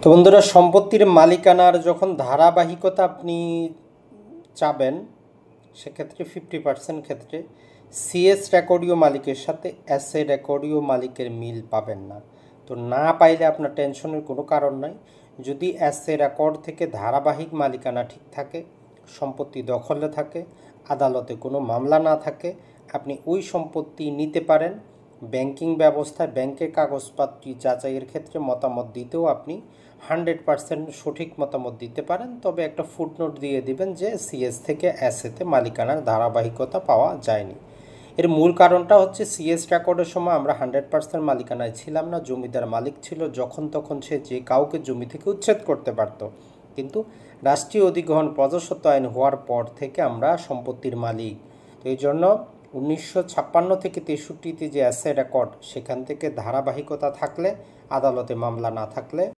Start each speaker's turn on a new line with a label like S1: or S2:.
S1: তো বন্ধুরা, সম্পত্তির মালিকানার যখন ধারাবাহিকতা আপনি চাবেন, সেক্ষেত্রে 50% ক্ষেত্রে সিএস রেকর্ডীয় মালিকের সাথে এসএ রেকর্ডীয় মালিকের মিল পাবেন না। তো না পাইলে আপনার টেনশনের কোনো কারণ নাই। যদি এসএ রেকর্ড থেকে ধারাবাহিক মালিকানা ঠিক থাকে, সম্পত্তি দখলে থাকে, আদালতে কোনো মামলা না থাকে, আপনি ওই সম্পত্তি নিতে পারেন। ব্যাংকিং ব্যবস্থায় ব্যাংকের কাগজপত্র যাচাইয়ের ক্ষেত্রে মতামত দিতেও আপনি 100% সঠিক মতামত দিতে পারেন। তবে একটা ফুটনোট দিয়ে দিবেন যে সিএস থেকে এসএতে মালিকানার ধারাবাহিকতা পাওয়া যায়নি। এর মূল কারণটা হচ্ছে সিএস রেকর্ডের সময় আমরা 100% মালিকানায় ছিলাম না। জমিদার মালিক ছিল, যখন তখন সে যে কাউকে জমি থেকে উচ্ছেদ করতে পারত। কিন্তু রাষ্ট্রীয় অধিগ্রহণ প্রজাস্বত্ব আইন হওয়ার পর থেকে আমরা সম্পত্তির মালিক। তো এই জন্য 1956 থেকে 63তে যে এসএ রেকর্ড, সেখান থেকে ধারাবাহিকতা থাকলে, আদালতে মামলা না থাকলে